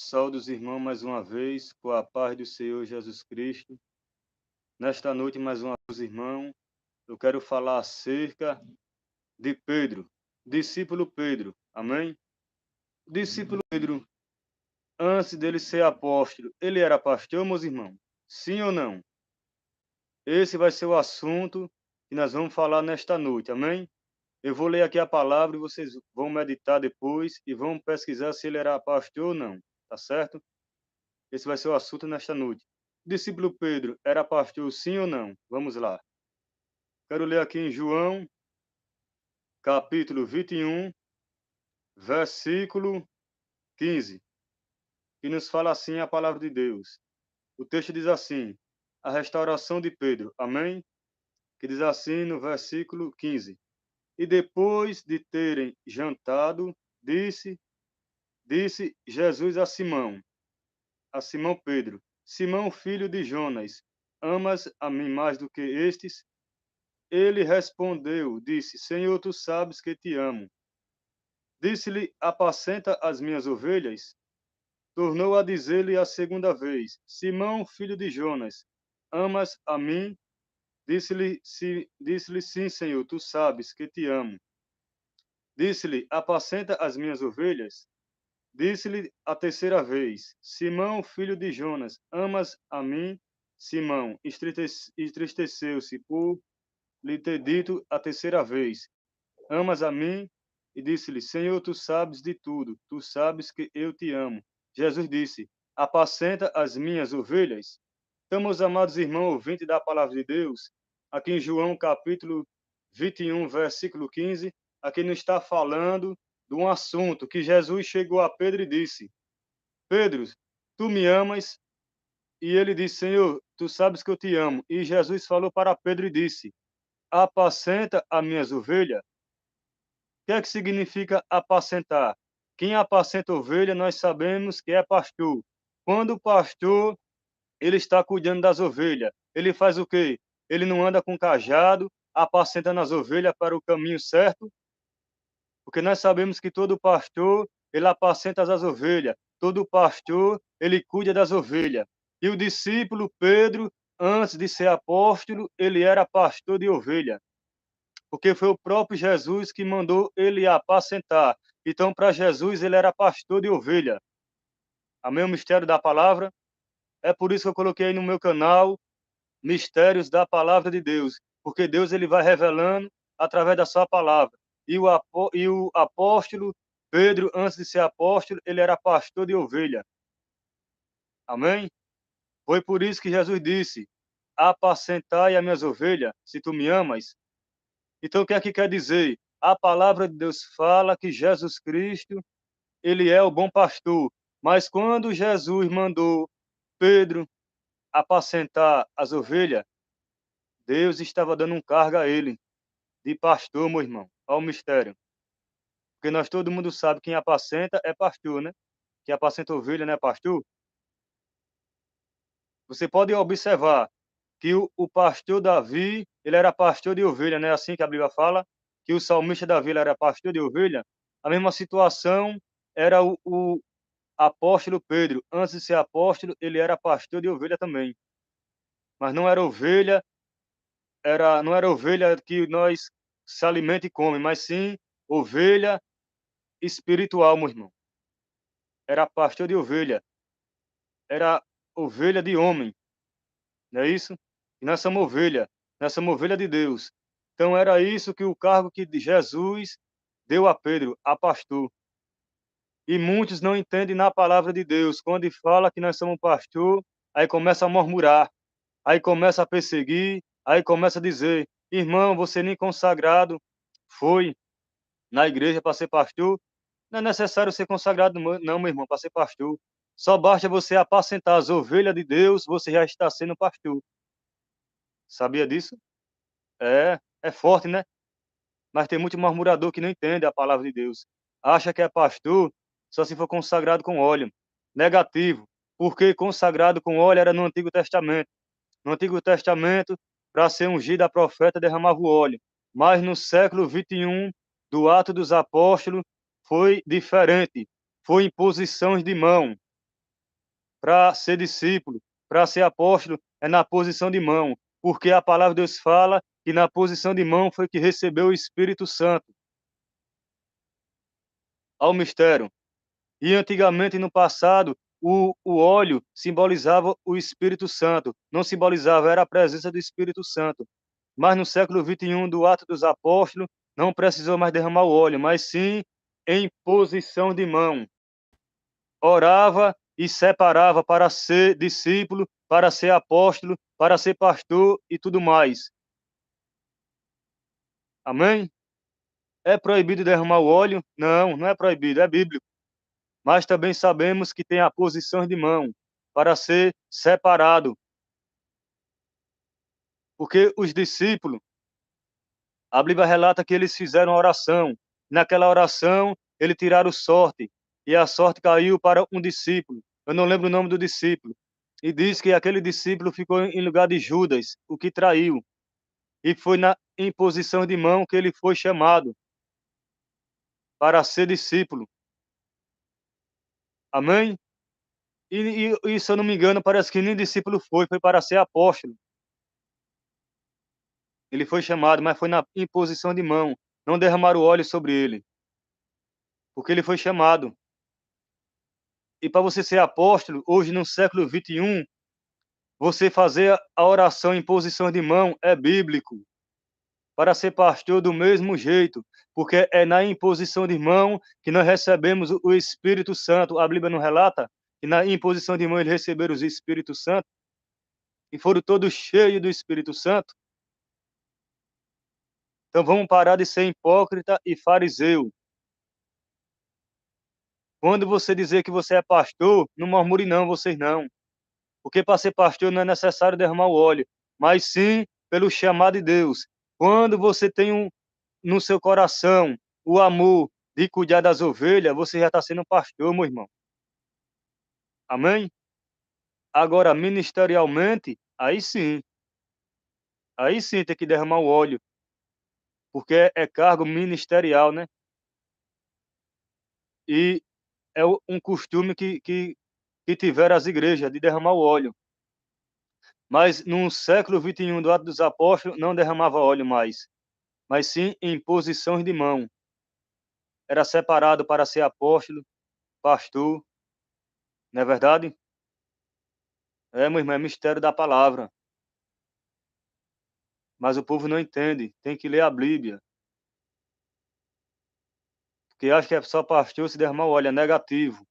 Saúde os irmãos mais uma vez, com a paz do Senhor Jesus Cristo. Nesta noite, mais uma vez, irmão, eu quero falar acerca de Pedro, discípulo Pedro, amém? Discípulo Pedro, antes dele ser apóstolo, ele era pastor, meus irmãos? Sim ou não? Esse vai ser o assunto que nós vamos falar nesta noite, amém? Eu vou ler aqui a palavra e vocês vão meditar depois e vão pesquisar se ele era pastor ou não, tá certo? Esse vai ser o assunto nesta noite. O discípulo Pedro era pastor, sim ou não? Vamos lá. Quero ler aqui em João, capítulo 21, versículo 15, que nos fala assim a palavra de Deus. O texto diz assim: a restauração de Pedro. Amém? Que diz assim no versículo 15: e depois de terem jantado, disse Jesus a Simão Pedro: Simão, filho de Jonas, amas a mim mais do que estes? Ele respondeu, disse: Senhor, tu sabes que te amo. Disse-lhe: apacenta as minhas ovelhas. Tornou a dizer-lhe a segunda vez: Simão, filho de Jonas, amas a mim? Disse-lhe: sim, Senhor, tu sabes que te amo. Disse-lhe: apacenta as minhas ovelhas. Disse-lhe a terceira vez: Simão, filho de Jonas, amas a mim? Simão entristeceu-se por lhe ter dito a terceira vez: amas a mim? E disse-lhe: Senhor, tu sabes de tudo, tu sabes que eu te amo. Jesus disse: apacenta as minhas ovelhas. Então, meus amados irmãos, ouvintes da palavra de Deus, aqui em João capítulo 21, versículo 15, aqui nos está falando de um assunto que Jesus chegou a Pedro e disse: Pedro, tu me amas? E ele disse: Senhor, tu sabes que eu te amo. E Jesus falou para Pedro e disse: apacenta as minhas ovelhas. Que é que significa apacentar? Quem apacenta ovelha, nós sabemos que é pastor. Quando o pastor, ele está cuidando das ovelhas, ele faz o quê? Ele não anda com cajado, apacentando as ovelhas para o caminho certo, porque nós sabemos que todo pastor, ele apacenta as ovelhas. Todo pastor, ele cuida das ovelhas. E o discípulo Pedro, antes de ser apóstolo, ele era pastor de ovelha, porque foi o próprio Jesus que mandou ele apacentar. Então, para Jesus, ele era pastor de ovelha. Amém? O mistério da palavra. É por isso que eu coloquei aí no meu canal Mistérios da Palavra de Deus, porque Deus ele vai revelando através da sua palavra. E o apóstolo Pedro, antes de ser apóstolo, ele era pastor de ovelha. Amém? Foi por isso que Jesus disse: apacentai as minhas ovelhas, se tu me amas. Então, o que é que quer dizer? A palavra de Deus fala que Jesus Cristo, ele é o bom pastor. Mas quando Jesus mandou Pedro apacentar as ovelhas, Deus estava dando um cargo a ele de pastor, meu irmão. Olha o mistério. Porque nós todo mundo sabe quem apacenta é pastor, né? Quem apacenta ovelha não é pastor. Você pode observar que o pastor Davi, ele era pastor de ovelha, né? Assim que a Bíblia fala, que o salmista Davi ele era pastor de ovelha. A mesma situação era o apóstolo Pedro. Antes de ser apóstolo, ele era pastor de ovelha também. Mas não era ovelha, não era ovelha que nós se alimenta e come, mas sim ovelha espiritual, meu irmão. Era pastor de ovelha, era ovelha de homem, não é isso? E nós somos ovelha de Deus. Então era isso que o cargo que Jesus deu a Pedro, a pastor. E muitos não entendem na palavra de Deus. Quando fala que nós somos pastor, aí começa a murmurar, aí começa a perseguir, aí começa a dizer: irmão, você nem consagrado foi na igreja para ser pastor. Não é necessário ser consagrado, não, meu irmão, para ser pastor. Só basta você apacentar as ovelhas de Deus, você já está sendo pastor. Sabia disso? É forte, né? Mas tem muito murmurador que não entende a palavra de Deus. Acha que é pastor só se for consagrado com óleo. Negativo. Porque consagrado com óleo era no Antigo Testamento. No Antigo Testamento, para ser ungido a profeta, derramava o óleo. Mas no século 21, do Ato dos Apóstolos, foi diferente. Foi imposições de mão. para ser discípulo, para ser apóstolo, é na posição de mão, porque a palavra de Deus fala que na posição de mão foi que recebeu o Espírito Santo, ao mistério. E antigamente, no passado, o óleo simbolizava o Espírito Santo, não simbolizava, era a presença do Espírito Santo. Mas no século XXI, do Ato dos Apóstolos, não precisou mais derramar o óleo, mas sim em posição de mão. Orava e separava para ser discípulo, para ser apóstolo, para ser pastor e tudo mais. Amém? É proibido derramar o óleo? Não, não é proibido, é bíblico. Mas também sabemos que tem a posição de mão para ser separado, porque os discípulos, a Bíblia relata que eles fizeram oração. Naquela oração, eles tiraram sorte, e a sorte caiu para um discípulo. Eu não lembro o nome do discípulo. E diz que aquele discípulo ficou em lugar de Judas, o que traiu. E foi na imposição de mão que ele foi chamado para ser discípulo. Amém? E se eu não me engano, parece que nem discípulo foi para ser apóstolo. Ele foi chamado, mas foi na imposição de mão. Não derramaram óleo sobre ele, porque ele foi chamado. E para você ser apóstolo, hoje no século XXI, você fazer a oração em posição de mão é bíblico. Para ser pastor do mesmo jeito, porque é na imposição de mão que nós recebemos o Espírito Santo. A Bíblia não relata que na imposição de mão eles receberam o Espírito Santo e foram todos cheios do Espírito Santo. Então vamos parar de ser hipócrita e fariseu. Quando você dizer que você é pastor, não murmure não, vocês não. Porque para ser pastor não é necessário derramar o óleo, mas sim pelo chamado de Deus. Quando você tem no seu coração o amor de cuidar das ovelhas, você já está sendo pastor, meu irmão. Amém? Agora, ministerialmente, aí sim tem que derramar o óleo, porque é cargo ministerial, né? E é um costume que tiveram as igrejas de derramar o óleo. Mas no século XXI do Ato dos Apóstolos não derramava óleo mais, mas sim em posições de mão. Era separado para ser apóstolo, pastor, não é verdade? É, meu irmão, é mistério da palavra. Mas o povo não entende, tem que ler a Bíblia. Porque acha que é só pastor se derramar o óleo, é negativo.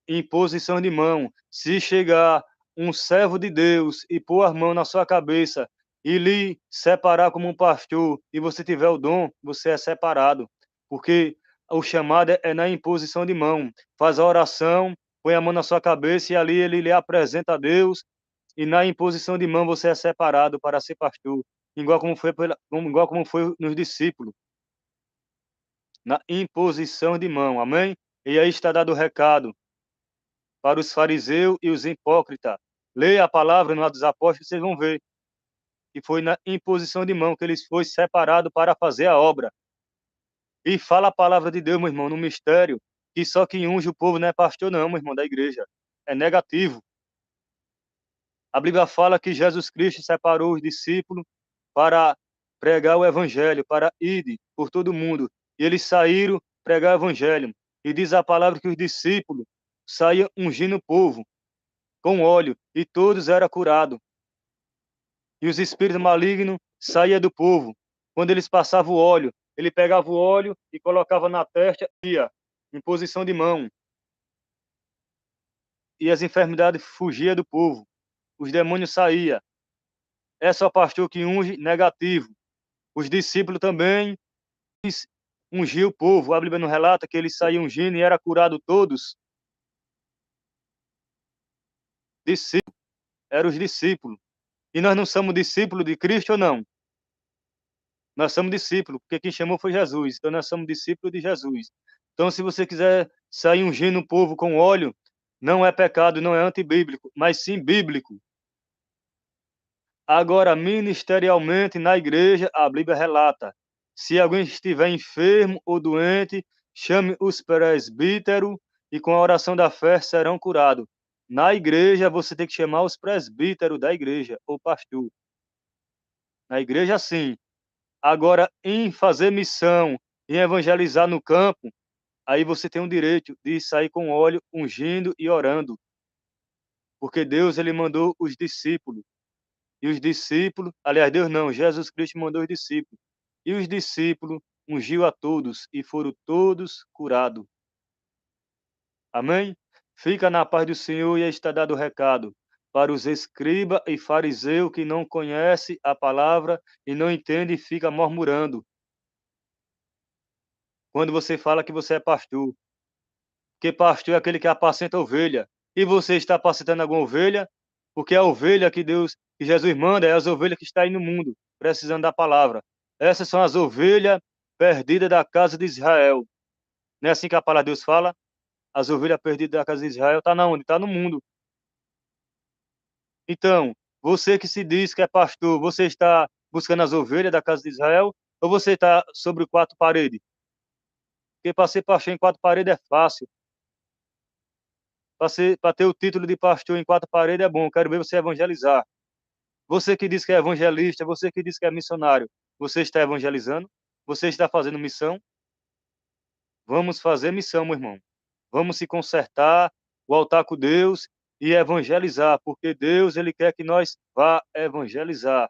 Em posição de mão, se chegar um servo de Deus e pôr as mãos na sua cabeça e lhe separar como um pastor, e você tiver o dom, você é separado. Porque o chamado é na imposição de mão. Faz a oração, põe a mão na sua cabeça e ali ele lhe apresenta a Deus, e na imposição de mão você é separado para ser pastor, igual como foi nos discípulos, na imposição de mão, amém? E aí está dado o recado para os fariseus e os hipócritas. Leia a palavra no Atos dos Apóstolos, vocês vão ver que foi na imposição de mão que eles foram separados para fazer a obra. E fala a palavra de Deus, meu irmão, no mistério, que só quem unge o povo não é pastor não, meu irmão, da igreja. É negativo. A Bíblia fala que Jesus Cristo separou os discípulos para pregar o evangelho, para ir por todo mundo. E eles saíram pregar o evangelho. E diz a palavra que os discípulos saíam ungindo o povo com óleo, e todos eram curados. E os espíritos malignos saíam do povo. Quando eles passavam o óleo, ele pegava o óleo e colocava na testa, ia em posição de mão. E as enfermidades fugiam do povo. Os demônios saíam. É só pastor que unge, negativo. Os discípulos também ungiam o povo. A Bíblia não relata que eles saíam ungindo e era curado todos. Discípulos, eram os discípulos. E nós não somos discípulos de Cristo ou não? Nós somos discípulos, porque quem chamou foi Jesus. Então nós somos discípulos de Jesus. Então se você quiser sair ungindo o povo com óleo, não é pecado, não é antibíblico, mas sim bíblico. Agora, ministerialmente, na igreja, a Bíblia relata: se alguém estiver enfermo ou doente, chame os presbíteros e com a oração da fé serão curados. Na igreja, você tem que chamar os presbíteros da igreja, ou pastor. Na igreja, sim. Agora, em fazer missão, em evangelizar no campo, aí você tem o direito de sair com óleo, ungindo e orando, porque Deus ele mandou os discípulos. E os discípulos, aliás, Deus não, Jesus Cristo mandou os discípulos. E os discípulos ungiu a todos e foram todos curados. Amém? Fica na paz do Senhor e está dado o recado para os escriba e fariseu que não conhece a palavra e não entende e fica murmurando. Quando você fala que você é pastor, porque pastor é aquele que apacenta a ovelha. E você está apacentando alguma ovelha? Porque a ovelha que Deus, que Jesus manda, é as ovelhas que estão aí no mundo, precisando da palavra. Essas são as ovelhas perdidas da casa de Israel. Não é assim que a palavra de Deus fala? As ovelhas perdidas da casa de Israel está na onde? Está no mundo. Então, você que se diz que é pastor, você está buscando as ovelhas da casa de Israel ou você está sobre quatro paredes? Porque para ser pastor em quatro paredes é fácil. Para ter o título de pastor em quatro paredes é bom. Quero ver você evangelizar. Você que diz que é evangelista, você que diz que é missionário, você está evangelizando? Você está fazendo missão? Vamos fazer missão, meu irmão. Vamos se consertar, voltar com Deus e evangelizar, porque Deus ele quer que nós vá evangelizar,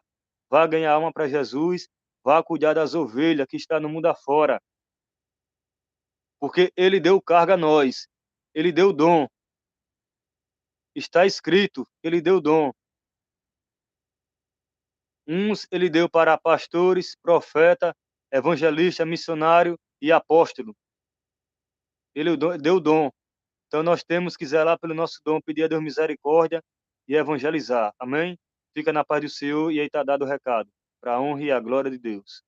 vá ganhar alma para Jesus, vá cuidar das ovelhas que está no mundo afora, porque ele deu carga a nós, ele deu dom, está escrito, ele deu dom. Uns ele deu para pastores, profeta, evangelista, missionário e apóstolo. Ele deu dom. Então nós temos que zelar pelo nosso dom, pedir a Deus misericórdia e evangelizar. Amém? Fica na paz do Senhor e aí está dado o recado. Para a honra e a glória de Deus.